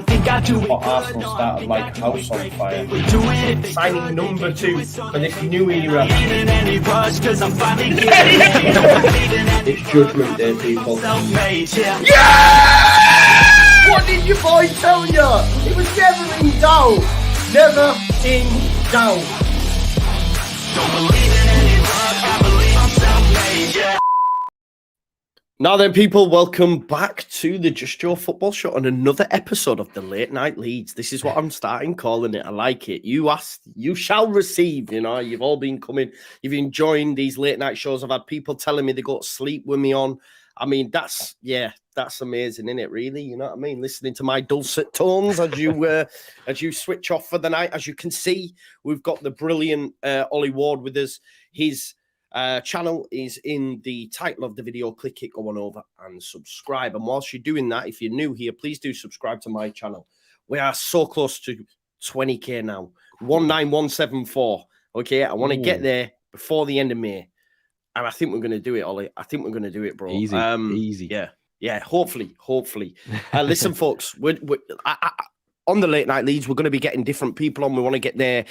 think I do it But good. Arsenal No, I started think like I a do house it on great. fire. We do it. Signing number 2 for this new era. Ain't in any rush, 'cause I'm finally getting it. It's Judgment Day, people. Self-made, yeah. Yeah! What did your boy tell you? It was never in doubt. Never in doubt. Don't believe in any luck, I believe I'm self-made, yeah. Now then, people, welcome back to the Just Joe Football Show on another episode of the Late Night Leeds. This is what I'm starting calling it. I like it. You asked, you shall receive. You know, you've all been coming. You've enjoying these late night shows. I've had people telling me they go to sleep with me on. I mean, that's amazing, isn't it? Really, you know what I mean? Listening to my dulcet tones as you switch off for the night. As you can see, we've got the brilliant Ollie Ward with us. His channel is in the title of the video. Click it, go on over and subscribe. And whilst you're doing that, if you're new here, please do subscribe to my channel. We are so close to 20k now. 19174. Okay, I want to get there before the end of May. And I think we're going to do it, Ollie. I think we're going to do it, bro. Easy, easy. Yeah. Hopefully. Listen, folks, on the Late Night Leeds, we're going to be getting different people on. We want to get their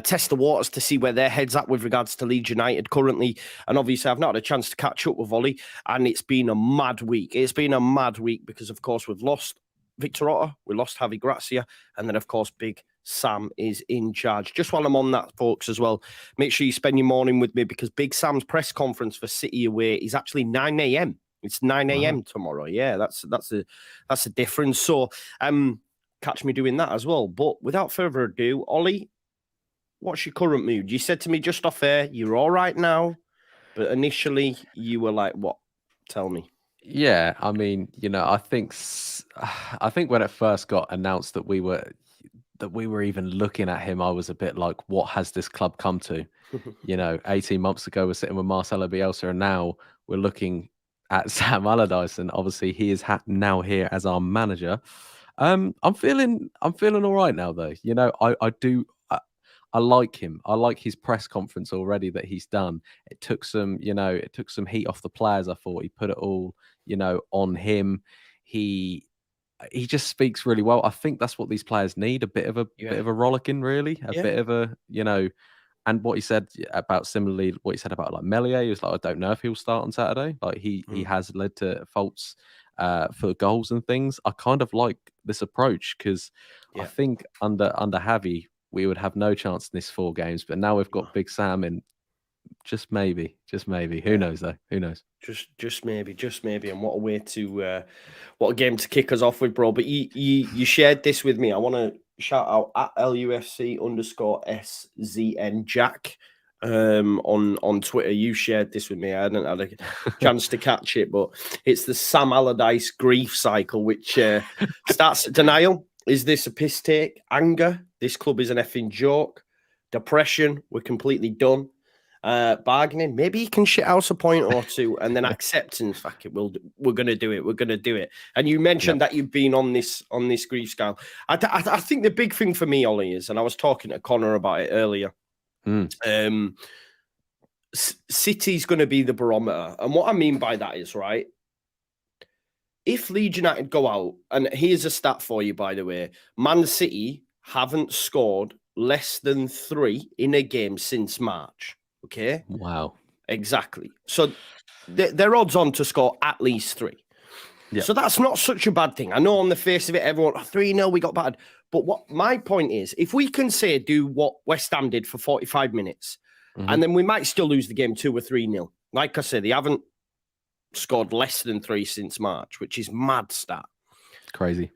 test the waters to see where their head's at with regards to Leeds United currently. And obviously, I've not had a chance to catch up with Ollie, and it's been a mad week. It's been a mad week because, of course, we've lost Victor Orta, we lost Javi Gracia, and then, of course, Big Sam is in charge. Just while I'm on that, folks, as well, make sure you spend your morning with me because Big Sam's press conference for City away is actually 9 a.m. It's 9 a.m. tomorrow. Yeah, that's a difference. So, catch me doing that as well. But without further ado, Ollie, what's your current mood? You said to me just off air, you're all right now, but initially you were like, what? Tell me. Yeah, I mean, you know, I think when it first got announced that we were even looking at him, I was a bit like, what has this club come to? You know, 18 months ago, we're sitting with Marcelo Bielsa, and now we're looking at Sam Allardyce, and obviously he is now here as our manager. I'm feeling all right now, though. You know, I like him. I like his press conference already that he's done. It took some heat off the players. I thought he put it all, on him. He just speaks really well. I think that's what these players need, a bit of a rollicking, really, a bit of a, and what he said about like Melia, he was like, I don't know if he'll start on Saturday. Like he has led to faults for goals and things. I kind of like this approach because I think under Javi, we would have no chance in this 4 games, but now we've got Big Sam in. Just maybe. Who knows though? Who knows? Just maybe. And what a way to, what a game to kick us off with, bro. But you shared this with me. I want to shout out at LUFC_SZN Jack on Twitter. You shared this with me. I hadn't had a chance to catch it, but it's the Sam Allardyce grief cycle, which starts at denial. Is this a piss take? Anger? This club is an effing joke. Depression? We're completely done. Bargaining? Maybe he can shit house a point or two, and then acceptance. Fuck it, we're gonna do it. We're gonna do it. And you mentioned that you've been on this grief scale. I think the big thing for me, Ollie, is, and I was talking to Connor about it earlier. City's going to be the barometer, and what I mean by that is, right, if Leeds United go out, and here's a stat for you, by the way, Man City haven't scored less than 3 in a game since March. Okay? Wow. Exactly. So they're odds on to score at least 3. Yep. So that's not such a bad thing. I know on the face of it, everyone, 3-0, we got battered. But what my point is, if we can do what West Ham did for 45 minutes, and then we might still lose the game 2 or 3-0. Like I said, they haven't scored less than 3 since March, which is mad stat. Crazy.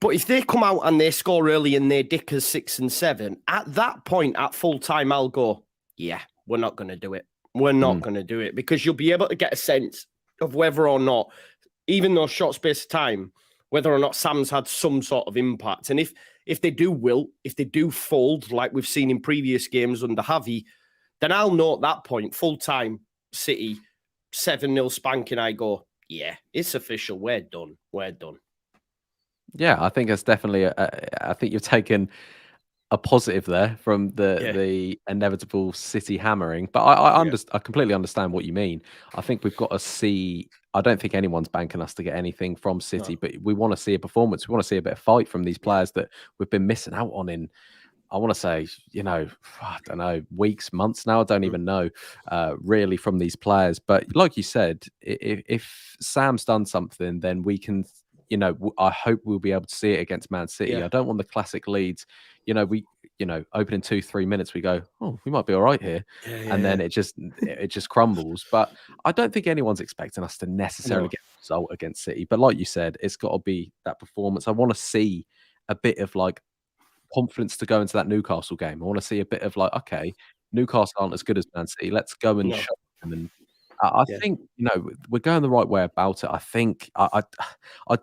But if they come out and they score early and they're dickers 6 and 7, at that point, at full time, I'll go, yeah, we're not going to do it. We're not going to do it, because you'll be able to get a sense of whether or not, even though short space of time, whether or not Sam's had some sort of impact. And if they do fold, like we've seen in previous games under Javi, then I'll know at that point, full time City, 7-0 spanking, I go, yeah, it's official. We're done. Yeah, I think it's definitely. I think you've taken a positive there from the inevitable City hammering, but I completely understand what you mean. I think we've got to see I don't think anyone's banking us to get anything from City, but we want to see a performance. We want to see a bit of fight from these players that we've been missing out on in, I want to say, I don't know, weeks, months now. I don't even know really from these players. But like you said, if Sam's done something, then we can, I hope we'll be able to see it against Man City. Yeah. I don't want the classic Leeds, opening 2-3 minutes, we go, oh, we might be all right here. Then it just crumbles. But I don't think anyone's expecting us to necessarily get a result against City. But like you said, it's got to be that performance. I want to see a bit of like confidence to go into that Newcastle game. I want to see a bit of like, okay, Newcastle aren't as good as Man City. Let's go and show them. And I think we're going the right way about it. I think I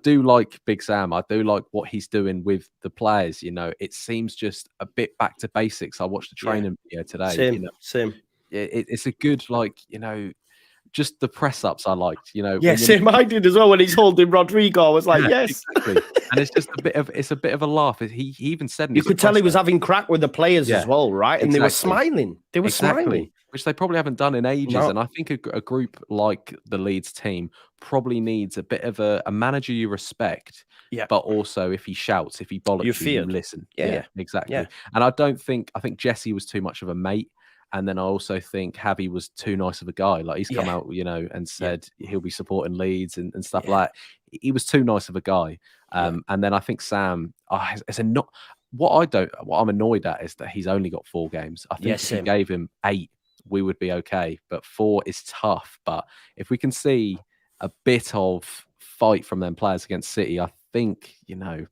do like Big Sam. I do like what he's doing with the players. It seems just a bit back to basics. I watched the training video today. Same. It's a good just the press ups I liked. Same. I did as well when he's holding Rodrigo. I was like, yes. Exactly. And it's just a bit of a laugh. He even said you could tell he was having crack with the players as well, right? And they were smiling. They were smiling, which they probably haven't done in ages. No. And I think a group like the Leeds team probably needs a bit of a manager you respect. Yeah. But also, if he shouts, if he bollocks you listen. Yeah, exactly. Yeah. And I think Jesse was too much of a mate. And then I also think Javi was too nice of a guy. Like he's come out, and said he'll be supporting Leeds and stuff like that. He was too nice of a guy. And then I think Sam, what I'm annoyed at is that he's only got 4 games. I think if he gave him 8, we would be okay. But 4 is tough. But if we can see a bit of fight from them players against City, I think, I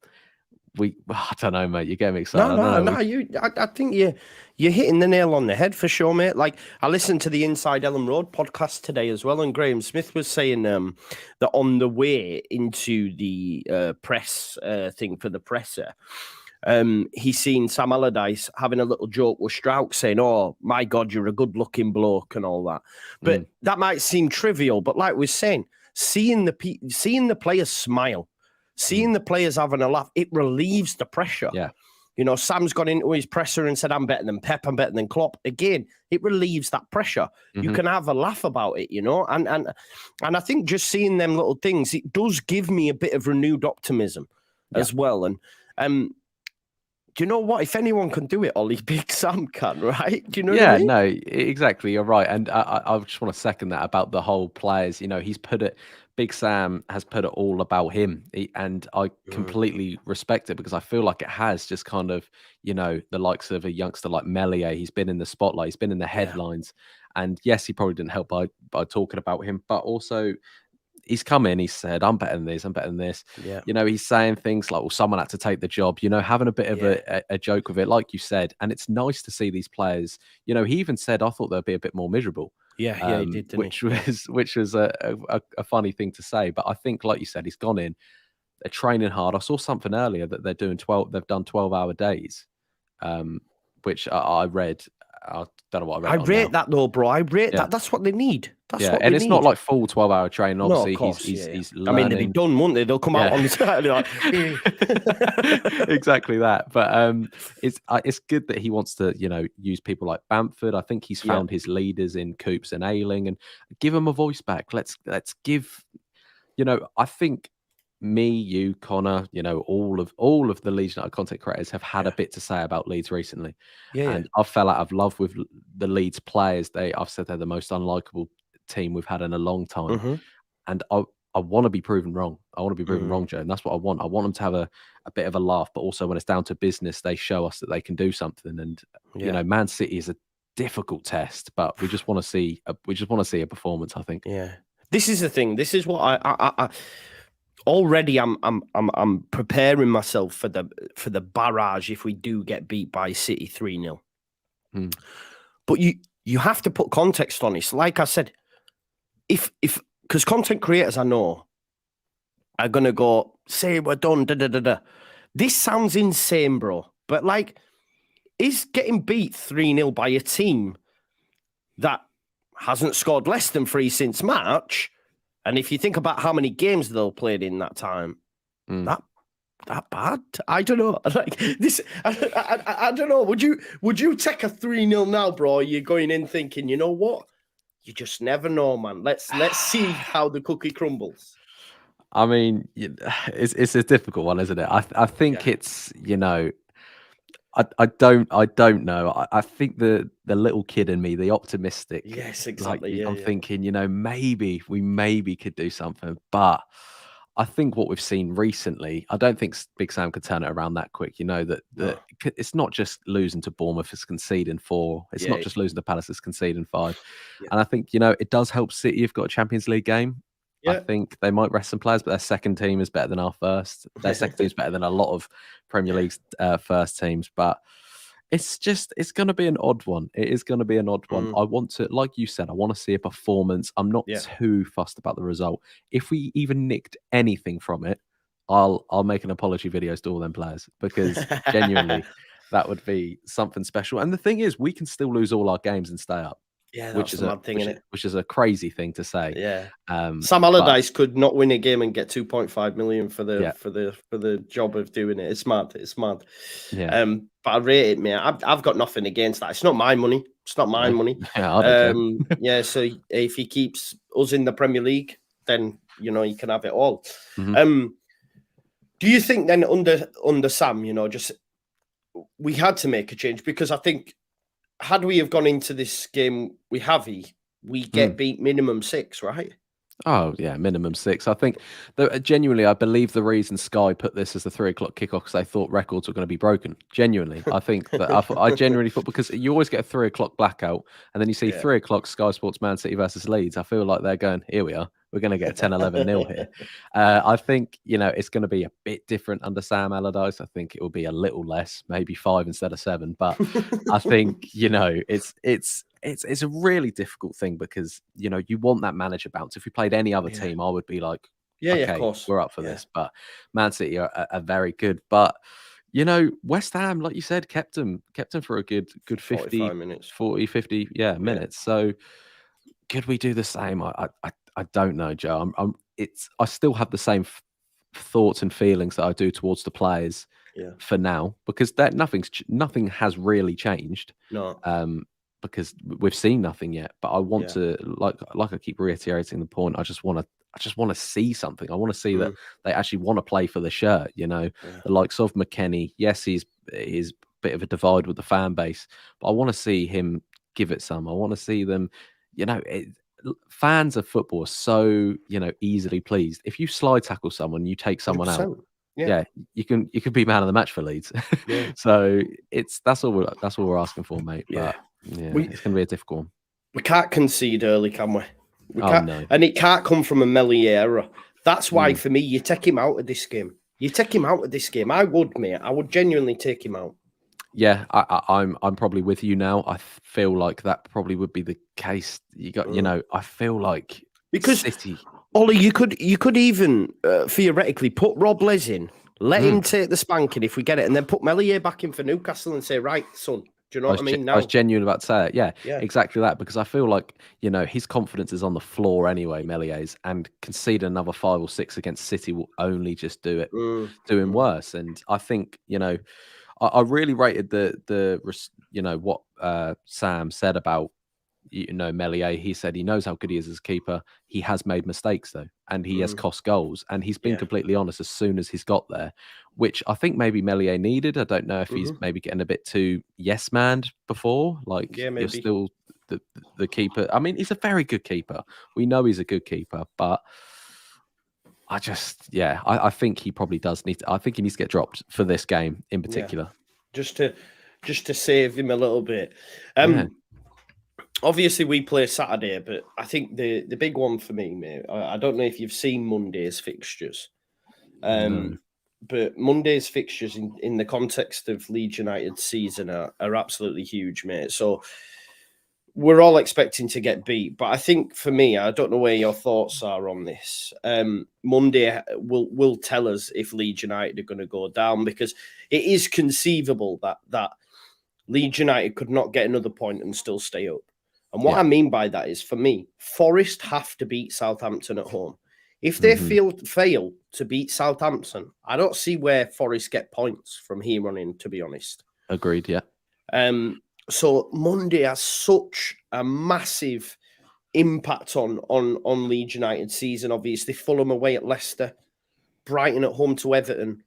don't know, mate. You get me excited. I think you're hitting the nail on the head for sure, mate. Like I listened to the Inside Ellen Road podcast today as well, and Graham Smith was saying that on the way into the press thing for the presser, he's seen Sam Allardyce having a little joke with Strauch, saying, "Oh my God, you're a good-looking bloke," and all that. But that might seem trivial, but like we're saying, seeing the players smile. Seeing the players having a laugh, it relieves the pressure. Yeah. Sam's gone into his presser and said, I'm better than Pep, I'm better than Klopp. Again, it relieves that pressure. You can have a laugh about it, And I think just seeing them little things, it does give me a bit of renewed optimism as well. And do you know what? If anyone can do it, Ollie, Big Sam can, right? Do you know what I mean? No, exactly. You're right. And I just want to second that about the whole players. He's put it, Big Sam has put it all about him. And I completely respect it because I feel like it has just kind of, the likes of a youngster like Melia. He's been in the spotlight. He's been in the headlines. And yes, he probably didn't help by talking about him, but also he's come in, he said, I'm better than this, I'm better than this. Yeah. He's saying things like, well, someone had to take the job, having a bit of a joke with it, like you said. And it's nice to see these players, he even said, I thought they'd be a bit more miserable. Yeah, he did, didn't he? Which was a funny thing to say. But I think, like you said, he's gone in, they're training hard. I saw something earlier that they've done 12-hour days, which I read. I don't know what I read. I rate that though, bro. I rate that. That's what they need. That's what and they it's need. Not like full 12-hour training. Obviously, no, he's learning. I mean, they'd be done, wouldn't they? They'll come out on the Saturday like exactly that. But it's good that he wants to, use people like Bamford. I think he's found his leaders in Coops and Ayling and give them a voice back. Let's give, I think me, you, Connor, all of the Leeds United content creators have had a bit to say about Leeds recently. And I fell out of love with the Leeds players. I've said they're the most unlikable team we've had in a long time. And I want to be proven wrong. I want to be proven wrong, Joe. And that's what I want. I want them to have a bit of a laugh, but also when it's down to business, they show us that they can do something. And Man City is a difficult test, but we just want to see a performance, I think. Yeah. This is the thing. This is what I already I'm preparing myself for the barrage if we do get beat by City 3-0. But you have to put context on it. So like I said, if because content creators I know are gonna go say we're done. This sounds insane, bro. But like, is getting beat 3-0 by a team that hasn't scored less than 3 since March? And if you think about how many games they'll played in that time, that bad? I don't know. Like this, I don't know. Would you take a 3-0 now, bro? You're going in thinking, you know what? you just never know, man. Let's see how the cookie crumbles. I mean, it's a difficult one, isn't it? I think it's, you know, I don't know. I think the little kid in me, the optimistic, Yes, like exactly. I'm thinking, you know, maybe we could do something, but I think what we've seen recently, I don't think Big Sam could turn it around that quick. You know that it's not just losing to Bournemouth, it's conceding 4. It's not just losing to Palace, it's conceding 5. Yeah. And I think, you know, it does help City. You've got a Champions League game. I Yeah. think they might rest some players, but their second team is better than our first. Their second team is better than a lot of Premier League's first teams. But it's going to be an odd one. It is going to be an odd one. I want to, like you said, I want to see a performance. I'm not too fussed about the result. If we even nicked anything from it, I'll make an apology videos to all them players, because genuinely that would be something special. And the thing is, we can still lose all our games and stay up. Yeah, Which that's is the mad thing, isn't it? which is a crazy thing to say. Yeah. Sam Sam Allardyce could not win a game and get 2.5 million for the Yeah. for the job of doing it. It's mad. It's mad. Yeah. But I rate it, mate. I've got nothing against that. It's not my money. It's not my money. Yeah, I don't care. Yeah. So if he keeps us in the Premier League, then you know he can have it all. Mhm. Do you think then under Sam, you know, just we had to make a change? Because I think had we have gone into this game we get beat minimum 6, right? Oh yeah, minimum 6. I think genuinely, I believe the reason Sky put this as the 3 o'clock kickoff because they thought records were going to be broken. Genuinely, I think that I genuinely thought, because you always get a 3 o'clock blackout, and then you see 3 o'clock Sky Sports Man City versus Leeds. I feel like they're going, here we are. We're going to get 10-11-0 here. I think, you know, it's going to be a bit different under Sam Allardyce. I think it will be a little less, maybe 5 instead of 7. But I think, you know, it's a really difficult thing, because, you know, you want that manager bounce. If we played any other team, I would be like, okay, of course. we're up for this. But Man City are very good. But, you know, West Ham, like you said, kept them for a good 50 minutes. 40, 50 minutes. So could we do the same? I don't know, Joe. I still have the same thoughts and feelings that I do towards the players for now, because nothing has really changed. No. Because we've seen nothing yet. But I want to, like I keep reiterating the point, I just want to see something. I want to see that they actually want to play for the shirt, you know. The likes of McKenney. Yes, he's a bit of a divide with the fan base, but I want to see him give it some. I want to see them, you know, fans of football are so, you know, easily pleased. If you slide tackle someone, you take someone 100%. Out. Yeah, you can be man of the match for Leeds. So that's all we're asking for, mate. But it's going to be a difficult one. We can't concede early, can we? We can't, no. And it can't come from a Melia error. That's why, for me, you take him out of this game. I would, mate. I would genuinely take him out. Yeah, I'm probably with you now. I feel like that probably would be the case. You got, you know, I feel like because City. Ollie, you could even theoretically put Rob Les in, let him take the spanking if we get it, and then put Melia back in for Newcastle and say, right, son. Do you know what I mean? Now, I was genuine about to say it. Yeah, exactly that. Because I feel like, you know, his confidence is on the floor anyway, Melia's, and concede another 5 or 6 against City will only just do him worse. And I think, you know, I really rated the you know, what Sam said about, you know, Melia. He said he knows how good he is as a keeper. He has made mistakes though, and he has cost goals. And he's been completely honest as soon as he's got there, which I think maybe Melia needed. I don't know if he's maybe getting a bit too yes manned before. Like you're still the keeper. I mean, he's a very good keeper. We know he's a good keeper, but I just I think he probably does need to. I think he needs to get dropped for this game in particular, just to save him a little bit. Obviously, we play Saturday, but I think the big one for me, mate, I don't know if you've seen Monday's fixtures. No. But Monday's fixtures in the context of Leeds United's season are absolutely huge, mate. So we're all expecting to get beat. But I think for me, I don't know where your thoughts are on this. Monday will tell us if Leeds United are going to go down, because it is conceivable that Leeds United could not get another point and still stay up. And what I mean by that is, for me, Forest have to beat Southampton at home. If they fail to beat Southampton, I don't see where Forest get points from here on in, to be honest. Agreed, yeah. So Monday has such a massive impact on Leeds United season. Obviously, Fulham away at Leicester, Brighton at home to Everton,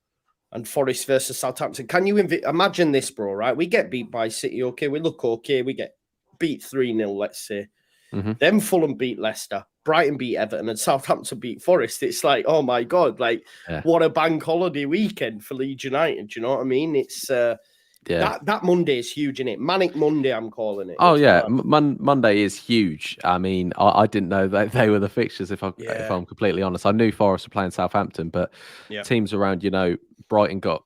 and Forest versus Southampton. Can you imagine this, bro? Right, we get beat by City. Okay, we look okay. We get beat 3-0, let's say. Then Fulham beat Leicester, Brighton beat Everton, and Southampton beat Forest. It's like, oh my God, like what a bank holiday weekend for Leeds United. Do you know what I mean? It's that Monday is huge, isn't it? Manic Monday, I'm calling it. Oh It's yeah, mad. Monday is huge. I mean, I didn't know that they were the fixtures. If I'm completely honest, I knew Forest were playing Southampton, but teams around, Brighton got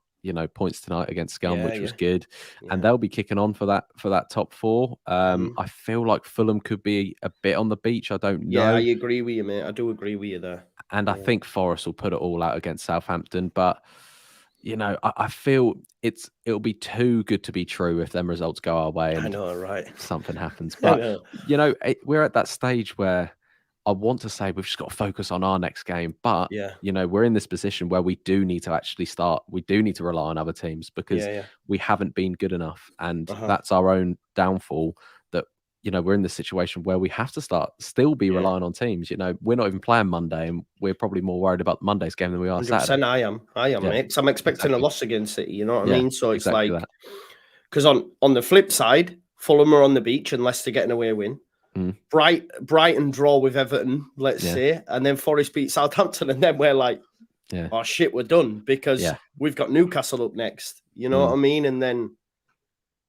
points tonight against Scum, which was good, and they'll be kicking on for that top four. I feel like Fulham could be a bit on the beach. I don't know. Yeah, I agree with you, mate. I do agree with you there. And I think Forest will put it all out against Southampton, but I feel it'll be too good to be true if them results go our way and I know, right? something happens. But we're at that stage where I want to say we've just got to focus on our next game. But we're in this position where we do need to actually start. We do need to rely on other teams because we haven't been good enough, and that's our own downfall. We're in this situation where we have to still be relying on teams. We're not even playing Monday, and we're probably more worried about Monday's game than we are Saturday. I am, mate. Because I'm expecting a loss against City. You know what I mean? So it's exactly like, because on the flip side, Fulham are on the beach and Leicester getting away win. Brighton draw with Everton, let's say, and then Forest beat Southampton, and then we're like, oh shit, we're done because we've got Newcastle up next. You know what I mean? And then.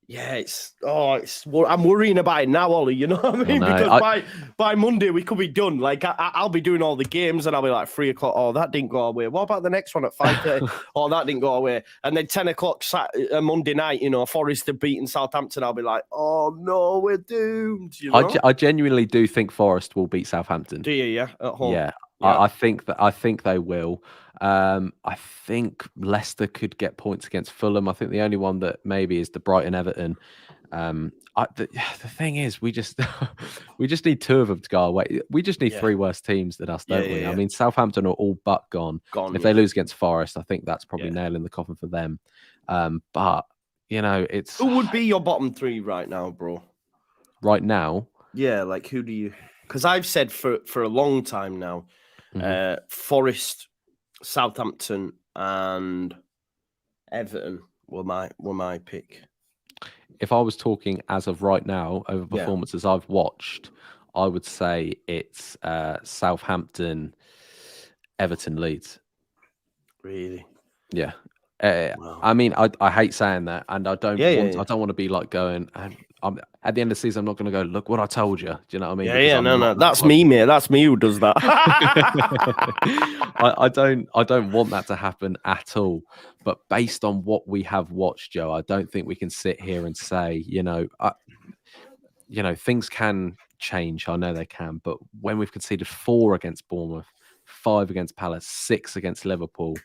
Yeah, I'm worrying about it now, Ollie. You know what I mean? Because by Monday we could be done. Like I'll be doing all the games, and I'll be like 3 o'clock. Oh, that didn't go our way. What about the next one at 5:30? Oh, that didn't go our way. And then 10 o'clock Monday night, Forest have beaten Southampton. I'll be like, oh no, we're doomed. I genuinely do think Forest will beat Southampton. Do you? Yeah, at home. Yeah. I think they will. I think Leicester could get points against Fulham. I think the only one that maybe is the Brighton Everton. The thing is, we just need 2 of them to go away. We just need 3 worse teams than us, don't we? I mean, Southampton are all but gone. If they lose against Forest, I think that's probably nail in the coffin for them. But it's who would be your bottom 3 right now, bro? Right now, yeah, like who do you? Because I've said for a long time now. Forest, Southampton, and Everton were my pick. If I was talking as of right now over performances I've watched, I would say it's Southampton, Everton, Leeds. Really? Yeah. Wow. I mean, I hate saying that, and I don't want to be like going. I'm at the end of the season. I'm not going to go. Look what I told you. Do you know what I mean? No. That's me, mate. That's me who does that. I don't want that to happen at all. But based on what we have watched, Joe, I don't think we can sit here and say, things can change. I know they can, but when we've conceded 4 against Bournemouth, 5 against Palace, 6 against Liverpool.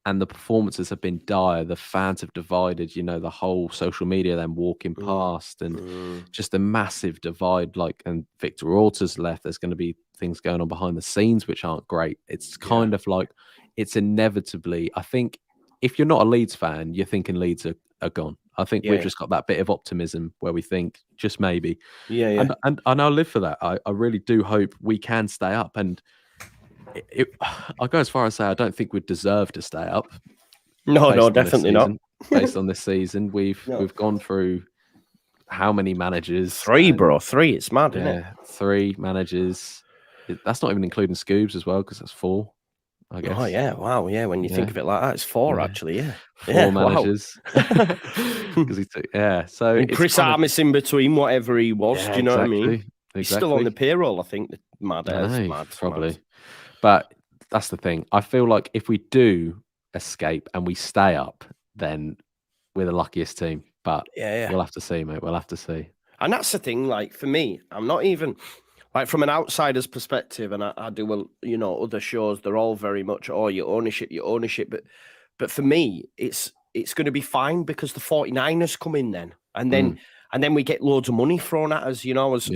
And the performances have been dire. The fans have divided, the whole social media, them walking past and just a massive divide. And Victor Orta's left. There's going to be things going on behind the scenes, which aren't great. It's kind of like it's inevitably, I think if you're not a Leeds fan, you're thinking Leeds are gone. I think we've just got that bit of optimism where we think just maybe. And I live for that. I really do hope we can stay up. And I'll go as far as say I don't think we deserve to stay up. No, definitely not. Based on this season, we've gone through how many managers? 3, bro. 3. It's mad, isn't it? 3 managers. That's not even including Scoobs as well, because that's 4. I guess. Oh yeah, wow, yeah. When you think of it like that, it's 4 actually. Yeah, 4 managers. Because he took, so and Chris Armis in between, whatever he was. Do you know what I mean? Exactly. He's still on the payroll, I think. Mad, probably. Mad. But that's the thing. I feel like if we do escape and we stay up, then we're the luckiest team. But we'll have to see, mate. We'll have to see. And that's the thing. Like for me, I'm not even like from an outsider's perspective, and I do other shows. They're all very much your ownership. But for me, it's going to be fine because the 49ers come in then, and then we get loads of money thrown at us.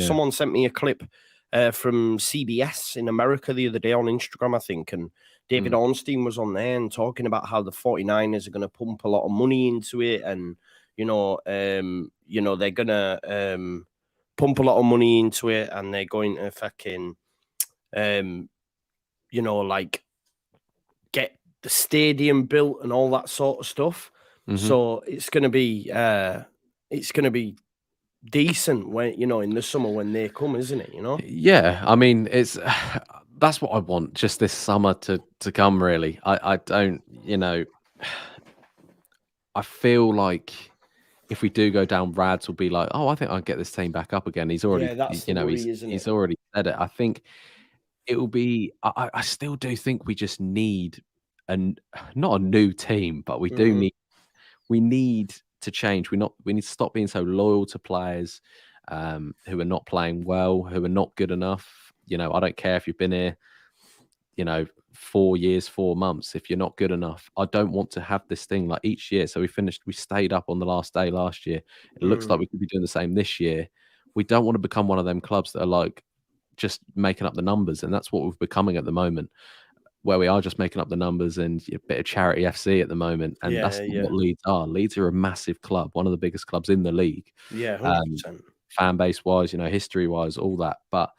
Someone sent me a clip. From CBS in America the other day on Instagram, I think, and David Ornstein was on there and talking about how the 49ers are going to pump a lot of money into it, and they're going to pump a lot of money into it, and they're going to fucking, you know, like get the stadium built and all that sort of stuff. So it's going to be decent when, you know, in the summer when they come, isn't it? You know? Yeah, I mean, it's that's what I want, just this summer to come. Really, I don't, you know, I feel like if we do go down, Rads will be like, oh, I think I'll get this team back up again. He's already, that's you know, the worry, isn't he's it? already said it. I think it will be. I still do think we just need not a new team, but we do need. We need to change. We need to stop being so loyal to players who are not playing well, who are not good enough. You know, I don't care if you've been here, you know, 4 years, 4 months. If you're not good enough, I don't want to have this thing like each year. So we stayed up on the last day last year. It looks like we could be doing the same this year. We don't want to become one of them clubs that are like just making up the numbers, and that's what we're becoming at the moment, where we are just making up the numbers and a bit of charity FC at the moment. And that's not what Leeds are. Leeds are a massive club, one of the biggest clubs in the league. Yeah, 100%. Fan base wise, you know, history wise, all that. But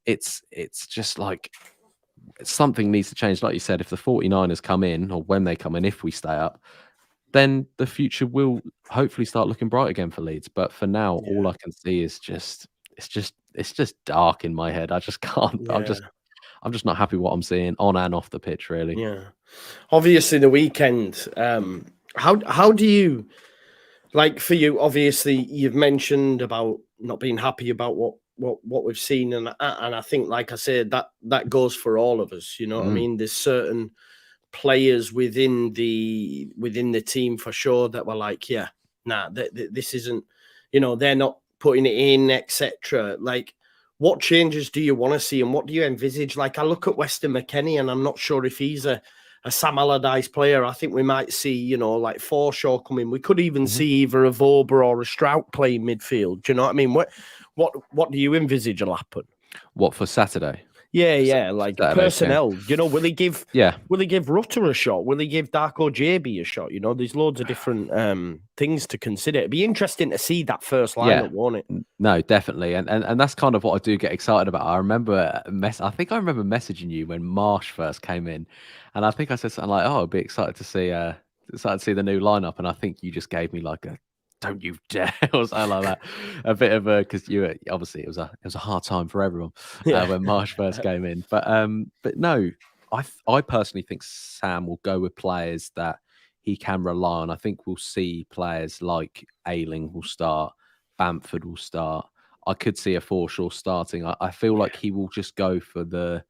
it's just like something needs to change. Like you said, if the 49ers come in, or when they come in, if we stay up, then the future will hopefully start looking bright again for Leeds. But for now, all I can see is it's just dark in my head. I just can't. I'm just not happy what I'm seeing on and off the pitch, really. Yeah. Obviously, the weekend. How do you, like, for you? Obviously, you've mentioned about not being happy about what we've seen, and I think, like I said, that goes for all of us. You know what I mean? There's certain players within the team for sure that were like, yeah, nah, this isn't. You know, they're not putting it in, etc. Like, what changes do you want to see, and what do you envisage? Like, I look at Weston McKenney, and I'm not sure if he's a Sam Allardyce player. I think we might see, you know, like Forshaw come in. We could even see either a Vober or a Strout play midfield. Do you know what I mean? What do you envisage will happen? What, for Saturday? Yeah, like Saturday, personnel. You know, will he give Rutter a shot? Will he give Darko JB a shot? You know, there's loads of different things to consider. It'd be interesting to see that first lineup, won't it? No, definitely, and that's kind of what I do get excited about. I remember I think I remember messaging you when Marsh first came in, and I think I said something like, "Oh, I'd be excited to see the new lineup," and I think you just gave me like a "don't you dare" or something like that. A bit of a, because you obviously it was a hard time for everyone when Marsh first came in, but no, I personally think Sam will go with players that he can rely on. I think we'll see players like Ayling will start, Bamford will start. I could see a Forshaw starting. I feel like he will just go for the.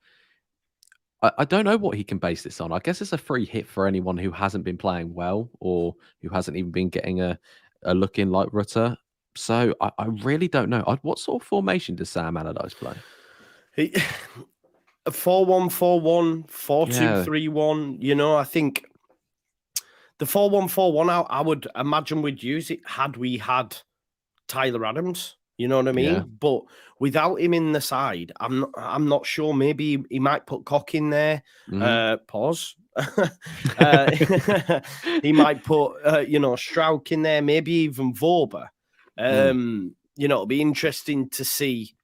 I don't know what he can base this on. I guess it's a free hit for anyone who hasn't been playing well or who hasn't even been getting a look in like Rutter. So I really don't know. What sort of formation does Sam Allardyce play? A 4-1-4-1, 4-2-3-1. You know, I think the 4-1-4-1, I would imagine we'd use it had we had Tyler Adams. You know what I mean? Yeah. But without him in the side, I'm not sure. Maybe he might put Cock in there. Pause. He might put you know, Strauch in there. Maybe even Vober. You know, it'll be interesting to see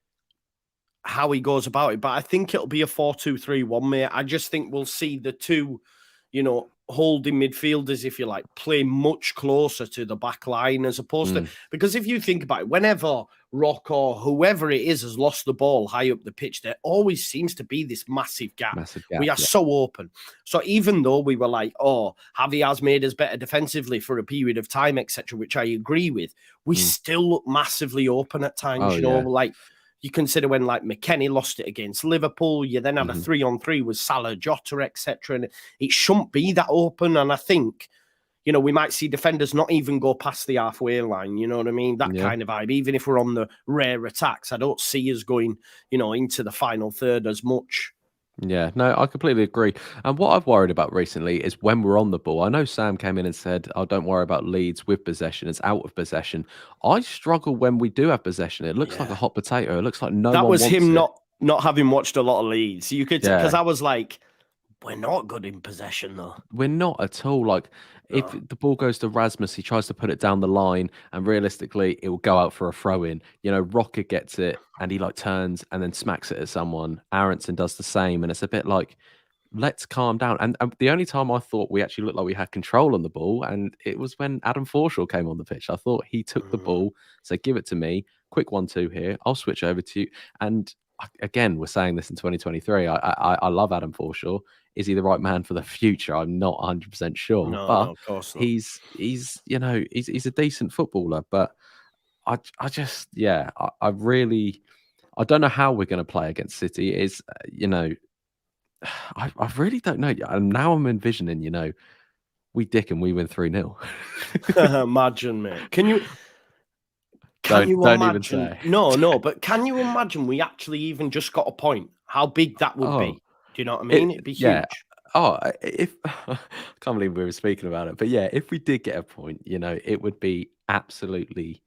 how he goes about it. But I think it'll be a 4-2-3-1, mate. I just think we'll see the two, you know, holding midfielders, if you like, play much closer to the back line as opposed to, because if you think about it, whenever Rock or whoever it is has lost the ball high up the pitch, there always seems to be this massive gap. We are so open. So even though we were like, oh, Javi has made us better defensively for a period of time, etc., which I agree with, we still look massively open at times. You know, like, you consider when like McKenney lost it against Liverpool, you then had a 3-on-3 with Salah, Jota, etc. And it shouldn't be that open. And I think, you know, we might see defenders not even go past the halfway line. You know what I mean? That kind of vibe. Even if we're on the rare attacks, I don't see us going, you know, into the final third as much. Yeah, no, I completely agree. And what I've worried about recently is when we're on the ball. I know Sam came in and said, oh, don't worry about Leeds with possession. It's out of possession. I struggle when we do have possession. It looks like a hot potato. It looks like no one wants it. That was him not having watched a lot of Leeds. You could, because I was like, We're not good in possession, though. We're not at all. Like, if No. the ball goes to Rasmus, he tries to put it down the line, and realistically, it will go out for a throw in. Rocker gets it, and he like turns and then smacks it at someone. Aronson does the same, and it's a bit like, let's calm down. And the only time I thought we actually looked like we had control on the ball, and it was when Adam Forshaw came on the pitch. I thought he took the ball, said, "Give it to me, quick 1-2 here. I'll switch over to you." And again, we're saying this in 2023. I love Adam Forshaw. Is he the right man for the future? I'm not 100% sure, No, but of course not. he's a decent footballer. But I really, I don't know how we're going to play against City. I really don't know. And now I'm envisioning, we dick and we win 3-0. Imagine, mate. Can you Don't even imagine? say. No, but can you imagine we actually even just got a point? How big that would be? Do you know what I mean? It'd be huge. Oh, if I can't believe we were speaking about it, but yeah, if we did get a point, it would be absolutely.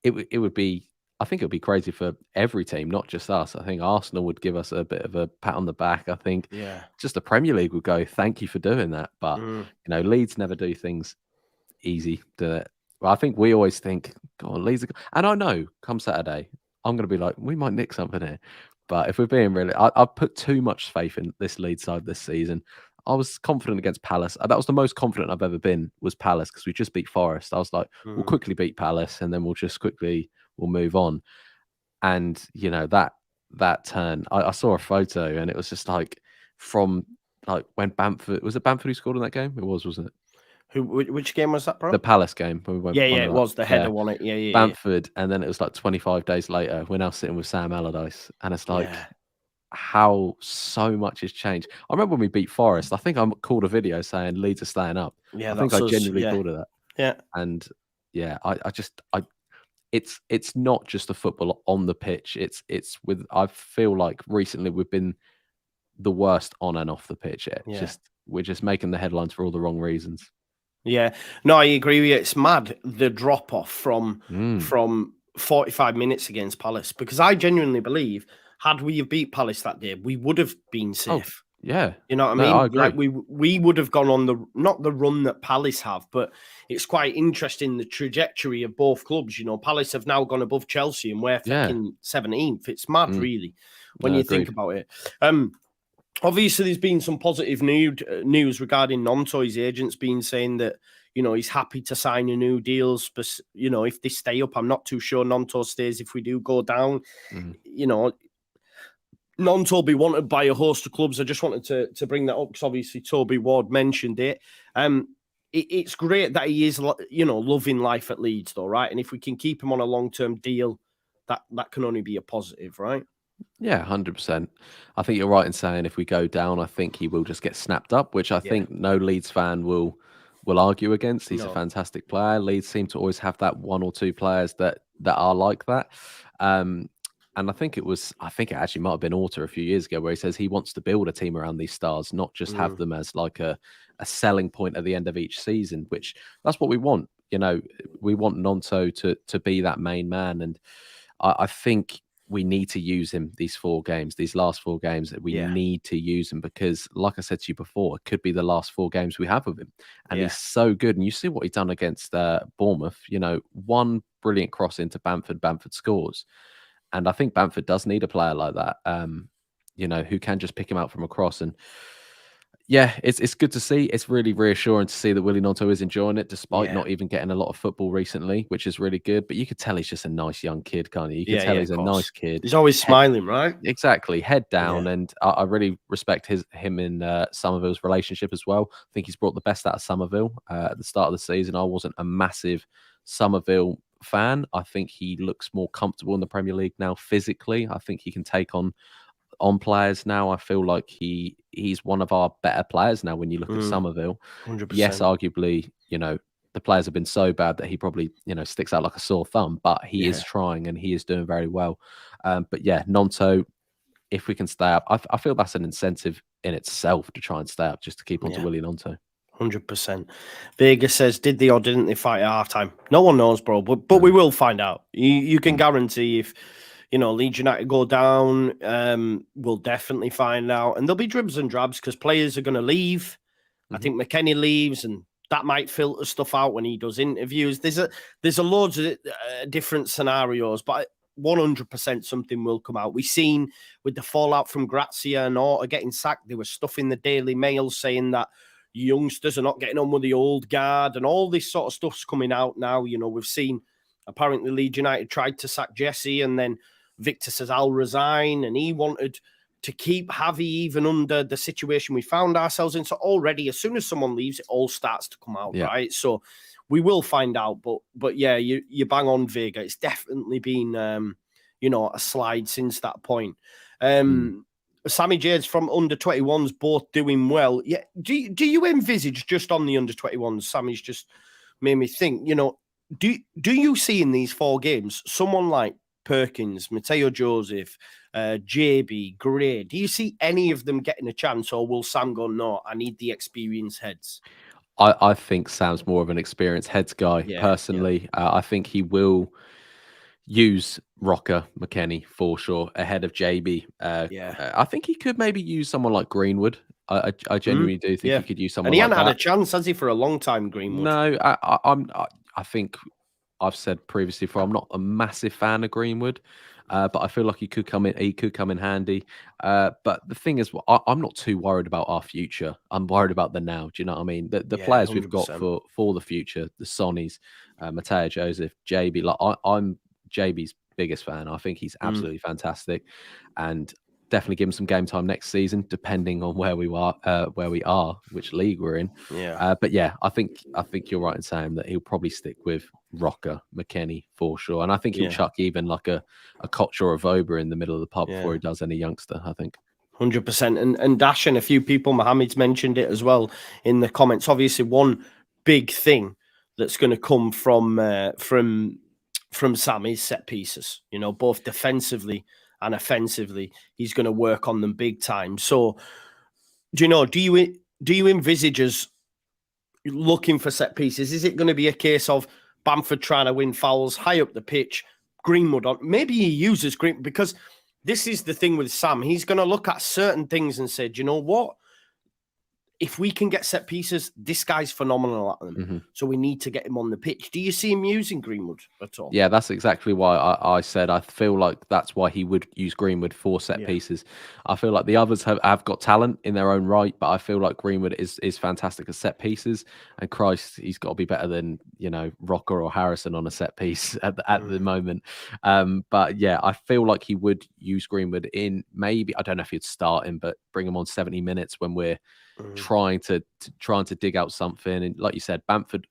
It would be. I think it would be crazy for every team, not just us. I think Arsenal would give us a bit of a pat on the back. I think just the Premier League would go, "Thank you for doing that." But Leeds never do things easy. Well, I think we always think, "God, Leeds," and I know come Saturday, I'm going to be like, "We might nick something here." But if we're being really, I've put too much faith in this Leeds side this season. I was confident against Palace. That was the most confident I've ever been, was Palace, because we just beat Forest. I was like, we'll quickly beat Palace, and then we'll move on. And that turn, I saw a photo, and it was just like from like when Bamford, was it Bamford who scored in that game? It was, wasn't it? Which game was that, bro? The Palace game. When we went it was the header won it. Yeah. Bamford, and then it was like 25 days later. We're now sitting with Sam Allardyce, and it's like how so much has changed. I remember when we beat Forest. I think I called a video saying Leeds are staying up. Yeah, I think I genuinely called it that. Yeah, and it's not just the football on the pitch. It's with. I feel like recently we've been the worst on and off the pitch. We're just making the headlines for all the wrong reasons. Yeah, no, I agree with you. It's mad, the drop off from 45 minutes against Palace, because I genuinely believe had we have beat Palace that day, we would have been safe. Yeah, you know what I mean? I agree. Like we would have gone on not the run that Palace have, but it's quite interesting the trajectory of both clubs. Palace have now gone above Chelsea, and we're fucking 17th. It's mad, really, when you think about it. Obviously, there's been some positive news regarding Nonto. His agent's been saying that, he's happy to sign a new deal. If they stay up, I'm not too sure Nonto stays if we do go down. Nonto will be wanted by a host of clubs. I just wanted to bring that up because obviously Toby Ward mentioned it. It's great that he is, loving life at Leeds, though, right? And if we can keep him on a long-term deal, that can only be a positive, right? Yeah, 100%. I think you're right in saying if we go down, I think he will just get snapped up, which I think no Leeds fan will argue against. He's a fantastic player. Leeds seem to always have that one or two players that are like that. And I think it actually might have been Orta a few years ago where he says he wants to build a team around these stars, not just have them as like a selling point at the end of each season, which that's what we want. We want Nonto to be that main man. And I think we need to use him these last 4 games. We need to use him because, like I said to you before, it could be the last 4 games we have with him. And he's so good. And you see what he's done against Bournemouth. One brilliant cross into Bamford. Bamford scores. And I think Bamford does need a player like that, who can just pick him out from across. And it's good to see. It's really reassuring to see that Willy Nonto is enjoying it, despite not even getting a lot of football recently, which is really good. But you could tell he's just a nice young kid, can't you? You can tell he's a nice kid. He's always smiling, right? Exactly. Head down. And I really respect him in Somerville's relationship as well. I think he's brought the best out of Somerville at the start of the season. I wasn't a massive Somerville fan. I think he looks more comfortable in the Premier League now physically. I think he can take on players now. I feel like he's one of our better players now when you look at Somerville. 100%. Yes, arguably, the players have been so bad that he probably, sticks out like a sore thumb, but he is trying and he is doing very well. But yeah, Nonto, if we can stay up, I feel that's an incentive in itself to try and stay up, just to keep on to Willy Nonto. 100%. Vega says, did they or didn't they fight at halftime? No one knows, bro, but we will find out. You can guarantee if Leeds United go down, we'll definitely find out. And there'll be dribs and drabs because players are going to leave. I think McKenney leaves, and that might filter stuff out when he does interviews. There's a loads of different scenarios, but 100% something will come out. We've seen with the fallout from Gracia and Orta getting sacked, there was stuff in the Daily Mail saying that youngsters are not getting on with the old guard, and all this sort of stuff's coming out now. We've seen apparently Leeds United tried to sack Jesse, and then Victor says I'll resign, and he wanted to keep Javi even under the situation we found ourselves in. So already, as soon as someone leaves, it all starts to come out, right? So we will find out. But yeah, you bang on, Vega. It's definitely been a slide since that point. Sammy Jades from under 21s both doing well. Yeah. Do you envisage, just on the under 21s, Sammy's just made me think, do you see in these 4 games someone like Perkins, Mateo Joseph, JB, Gray? Do you see any of them getting a chance, or will Sam go, no, I need the experienced heads? I think Sam's more of an experienced heads guy, personally. I think he will use Rocker, McKenney for sure ahead of JB. I think he could maybe use someone like Greenwood. I genuinely do think he could use someone. And he like hasn't had a chance, has he, for a long time, Greenwood? No, I think I've said previously I'm not a massive fan of Greenwood, but I feel like he could come in. He could come in handy. But the thing is, I'm not too worried about our future. I'm worried about the now. Do you know what I mean? The players 100%. We've got for the future, the Sonnies, Mateo Joseph, JB. Like I'm JB's biggest fan. I think he's absolutely fantastic, and definitely give him some game time next season, depending on where we are, which league we're in. But yeah, I think you're right in saying that he'll probably stick with Rocker, McKenney for sure, and I think he'll chuck even like a Koch or a Voba in the middle of the pub before he does any youngster. I think 100%. And Dash and a few people, Mohammed's mentioned it as well in the comments. Obviously, one big thing that's going to come from Sam is set pieces. Both defensively and offensively, he's going to work on them big time. So, do you envisage us looking for set pieces? Is it going to be a case of Bamford trying to win fouls high up the pitch, Greenwood on? Maybe he uses Greenwood, because this is the thing with Sam. He's going to look at certain things and say, do you know what? If we can get set pieces, this guy's phenomenal at them. So we need to get him on the pitch. Do you see him using Greenwood at all? Yeah, that's exactly why I said I feel like that's why he would use Greenwood for set pieces. I feel like the others have got talent in their own right, but I feel like Greenwood is fantastic at set pieces. And Christ, he's got to be better than Rocker or Harrison on a set piece at the moment. But yeah, I feel like he would use Greenwood in, maybe, I don't know if he'd start him, but bring him on 70 minutes when we're trying to dig out something. And like you said, Bamford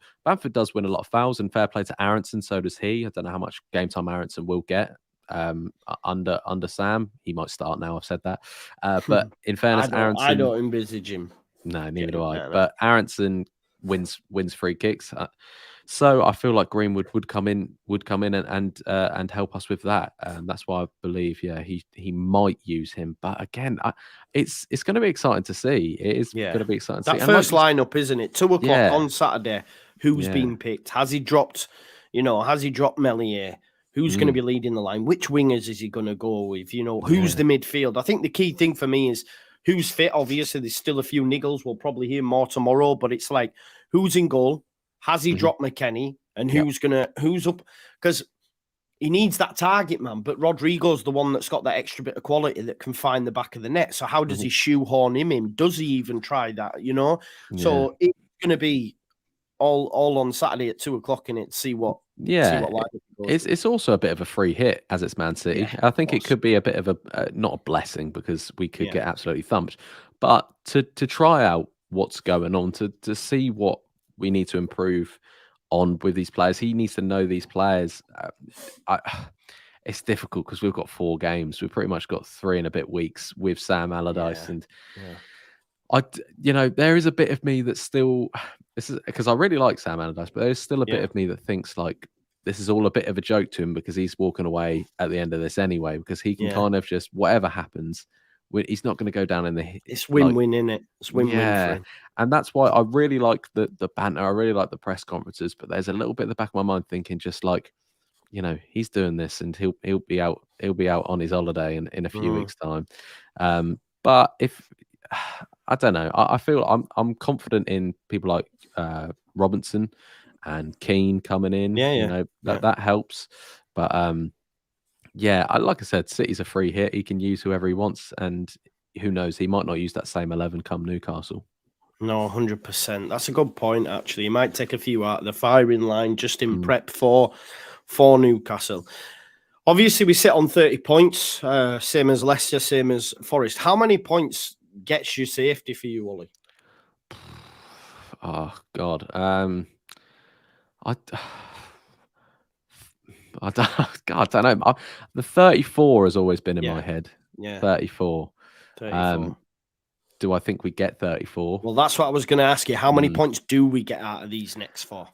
does win a lot of fouls, and fair play to Aronson, so does he. I don't know how much game time Aronson will get under Sam. He might start now, I've said that. But in fairness, Aronson, I don't envisage him. No, neither do I. But Aronson wins free kicks. So I feel like Greenwood would come in and help us with that. That's why I believe, he might use him. But again, it's going to be exciting to see. It is going to be exciting to see. That first lineup, isn't it? 2 o'clock on Saturday. Who's been picked? Has he dropped? Has he dropped Melia? Who's going to be leading the line? Which wingers is he going to go with? Who's the midfield? I think the key thing for me is who's fit. Obviously, there's still a few niggles. We'll probably hear more tomorrow. But it's like, who's in goal? Has he dropped McKenney? And who's up? Because he needs that target man. But Rodrigo's the one that's got that extra bit of quality that can find the back of the net. So how does he shoehorn him in? Does he even try that? So it's going to be all on Saturday at 2 o'clock in it. See what. It's also a bit of a free hit as it's Man City. I think it could be a bit of a not a blessing, because we could get absolutely thumped. But to try out what's going on, to see what we need to improve on with these players. He needs to know these players. It's difficult because we've got 4 games. We've pretty much got 3 and a bit weeks with Sam Allardyce, and there is a bit of me that still. This is because I really like Sam Allardyce, but there's still a bit of me that thinks like this is all a bit of a joke to him, because he's walking away at the end of this anyway, because he can kind of just, whatever happens, he's not going to go down in the. It's win-win, isn't it? It's win-win for him. And that's why I really like the banter. I really like the press conferences, but there's a little bit in the back of my mind thinking just like, you know, he's doing this, and he'll be out on his holiday in a few weeks' time. But if I don't know, I feel I'm confident in people like Robinson and Keane coming in. You know, that helps. But yeah, like I said, City's a free hit. He can use whoever he wants, and who knows, he might not use that same 11 come Newcastle. No, 100%. That's a good point, actually. He might take a few out of the firing line just in prep for Newcastle. Obviously, we sit on 30 points, same as Leicester, same as Forest. How many points gets you safety for you, Ollie? Oh, God. I don't know. The 34 has always been in my head. Yeah. 34. Do I think we get 34? Well, that's what I was going to ask you. How many points do we get out of these next 4?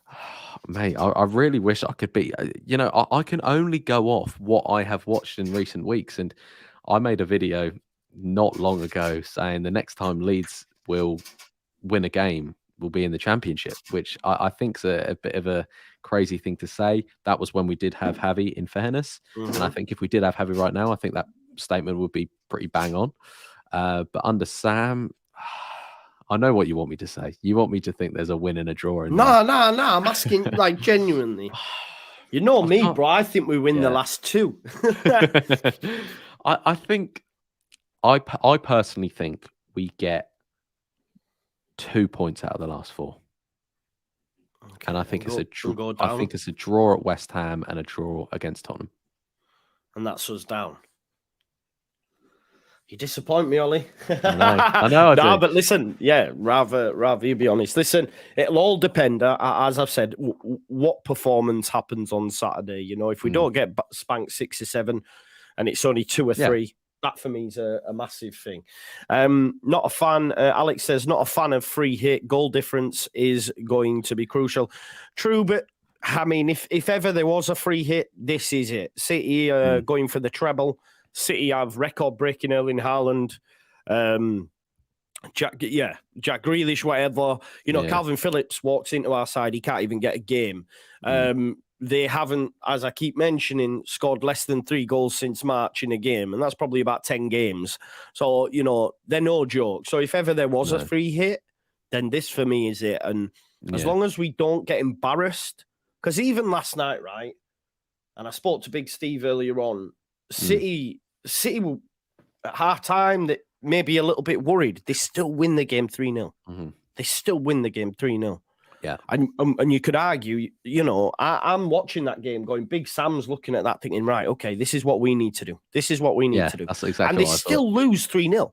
Mate, I really wish I could be. You know, I can only go off what I have watched in recent weeks. And I made a video not long ago saying the next time Leeds will win a game will be in the Championship, which I think is a bit of a crazy thing to say. That was when we did have Javi, in fairness. And I think if we did have Javi right now, I think that statement would be pretty bang on. But under Sam, I know what you want me to say. You want me to think there's a win and a draw in there. No. I'm asking, like, genuinely. You know me, bro. I think we win the last 2. I think, I personally think we get 2 points out of the last 4. Okay, and I think it's a draw. I think it's a draw at West Ham and a draw against Tottenham. And that's us down. You disappoint me, Ollie. I know. No, but listen, rather you be honest. Listen, it'll all depend, as I've said, what performance happens on Saturday. You know, if we don't get spanked 6 or 7, and it's only 2 or 3, that for me is a massive thing. Not a fan. Alex says, not a fan of free hit. Goal difference is going to be crucial. True, but I mean, if ever there was a free hit, this is it. City going for the treble. City have record-breaking Erling Haaland, Jack Grealish, whatever. You know, Calvin Phillips walks into our side. He can't even get a game. They haven't, as I keep mentioning, scored less than 3 goals since March in a game, and that's probably about 10 games. So, you know, they're no joke. So if ever there was a free hit, then this for me is it. And as long as we don't get embarrassed, because even last night, right, and I spoke to Big Steve earlier on, City at half-time, that maybe a little bit worried. They still win the game 3-0. They still win the game 3-0. Yeah. And you could argue, you know, I'm watching that game going, Big Sam's looking at that thinking, right, okay, this is what we need to do. This is what we need to do. That's exactly and they still lose 3-0.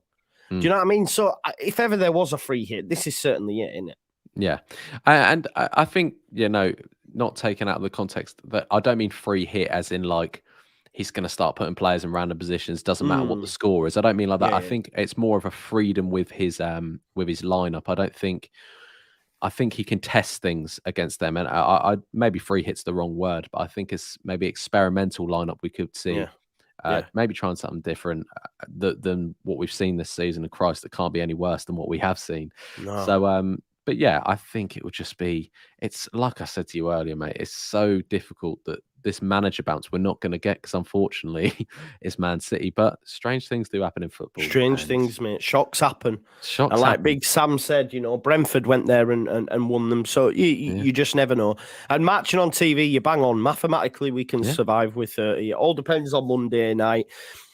Do you know what I mean? So if ever there was a free hit, this is certainly it, isn't it? Yeah. And I think, you know, not taken out of the context, that I don't mean free hit as in like, he's going to start putting players in random positions. Doesn't matter what the score is. I don't mean like that. I think it's more of a freedom with his lineup. I think he can test things against them. And I maybe free hit's the wrong word, but I think it's maybe experimental lineup we could see. Maybe trying something different than what we've seen this season. And Christ, it can't be any worse than what we have seen. No. So, but yeah, I think it would just be, it's like I said to you earlier, mate, it's so difficult that this manager bounce we're not going to get, because unfortunately it's Man City. But strange things do happen in football. Strange things, mate. Shocks happen. And like Big Sam said, you know, Brentford went there and won them. So you just never know. And matching on TV, you bang on. Mathematically, we can survive with 30. It all depends on Monday night.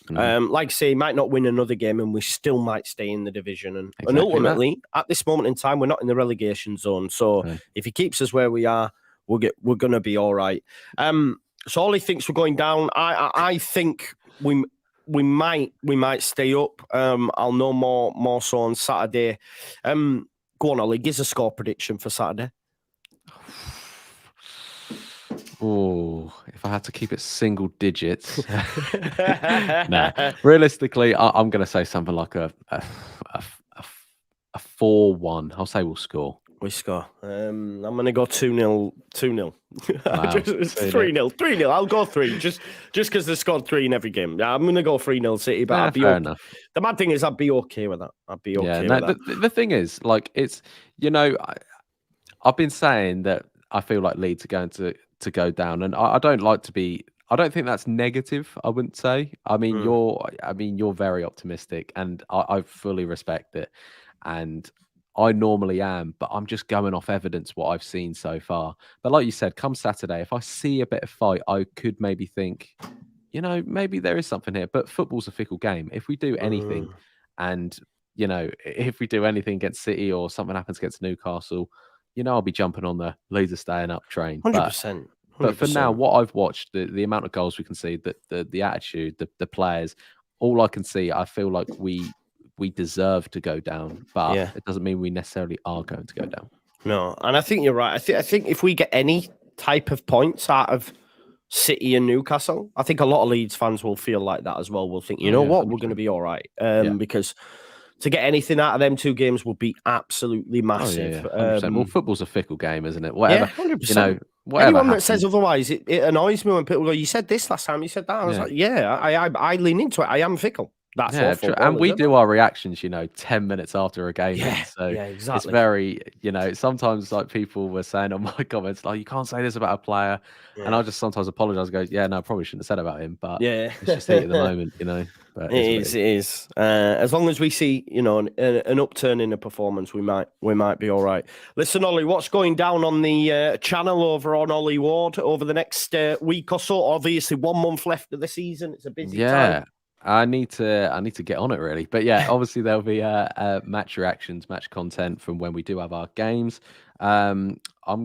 Like I say, he might not win another game and we still might stay in the division. And ultimately, at this moment in time, we're not in the relegation zone. So if he keeps us where we are, we're going to be all right. So Ollie thinks we're going down. I think we might stay up. I'll know more so on Saturday. Go on, Ollie. Give us a score prediction for Saturday. Oh, if I had to keep it single digits. Nah. Realistically, I'm going to say something like a 4-1. I'll say we'll score. We score. I'm going to go 2-0. 2-0. 3-0. 3-0. I'll go 3. Just because they scored 3 in every game. I'm going to go 3-0 City, but I'd be fair enough. The bad thing is I'd be okay with that. I'd be okay with that. The thing is, like, it's, you know, I've been saying that I feel like Leeds are going to to go down, and I don't like to be. I don't think that's negative. I wouldn't say. I mean, you're very optimistic, and I fully respect it. And I normally am, but I'm just going off evidence what I've seen so far. But like you said, come Saturday, if I see a bit of fight, I could maybe think, maybe there is something here. But football's a fickle game. If we do anything, and if we do anything against City or something happens against Newcastle, I'll be jumping on the Leeds are staying up train. 100%. But for now, what I've watched, the amount of goals we can see, the attitude, the players, all I can see, I feel like we deserve to go down, but it doesn't mean we necessarily are going to go down. No, and I think you're right. I think if we get any type of points out of City and Newcastle, I think a lot of Leeds fans will feel like that as well. We'll think, what, 100%. We're going to be all right, because to get anything out of them 2 games would be absolutely massive. Well, football's a fickle game, isn't it? Whatever, 100%. Whatever anyone happens. that says otherwise, it annoys me when people go, "You said this last time, you said that." I was like, I lean into it. I am fickle. That's what true. And we do our reactions, 10 minutes after a game. So exactly. It's very, sometimes like people were saying on my comments, like, you can't say this about a player. And I just sometimes apologize, go, no, I probably shouldn't have said about him. But it's just heat at the moment, But it is. As long as we see, an upturn in the performance, we might be all right. Listen, Ollie, what's going down on the channel over on Ollie Ward over the next week or so? Obviously, 1 month left of the season. It's a busy time. I need to get on it really, but obviously there'll be match reactions, match content from when we do have our games. I'm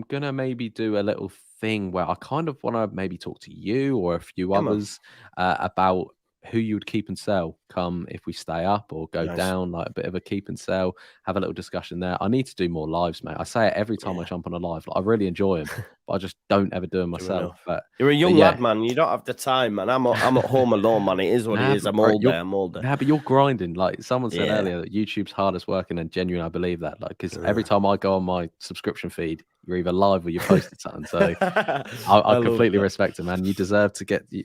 gonna maybe do a little thing where I kind of want to maybe talk to you or a few others about who you would keep and sell come if we stay up or go down, like a bit of a keep and sell, have a little discussion there. I need to do more lives, mate. I say it every time I jump on a live. Like, I really enjoy them, but I just don't ever do them myself. But you're a young lad, man. You don't have the time, man. I'm at home alone, man. It is what it is. I'm older. Nah, but you're grinding. Like someone said earlier, that YouTube's hardest working, and genuine, I believe that. Like, because every time I go on my subscription feed, you're either live or you posted something. So I completely respect it, man. You deserve to get to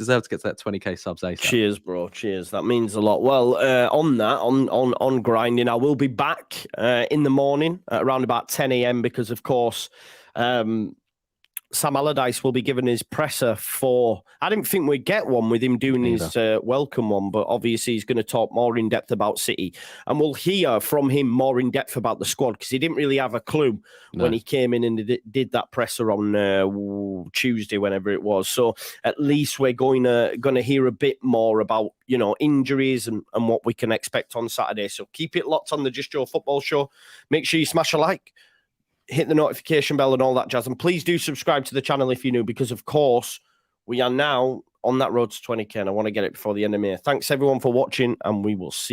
that 20k subs ASAP. Cheers, bro. Cheers. That means a lot. Well, on grinding, I will be back in the morning at around about 10 a.m. because, of course, Sam Allardyce will be given his presser for... I didn't think we'd get one with him doing his welcome one, but obviously he's going to talk more in depth about City. And we'll hear from him more in depth about the squad because he didn't really have a clue when he came in and did that presser on Tuesday, whenever it was. So at least we're going to hear a bit more about, injuries and what we can expect on Saturday. So keep it locked on the Just Joe Football Show. Make sure you smash a like, hit the notification bell and all that jazz. And please do subscribe to the channel if you're new, because, of course, we are now on that road to 20k, and I want to get it before the end of May. Thanks, everyone, for watching, and we will see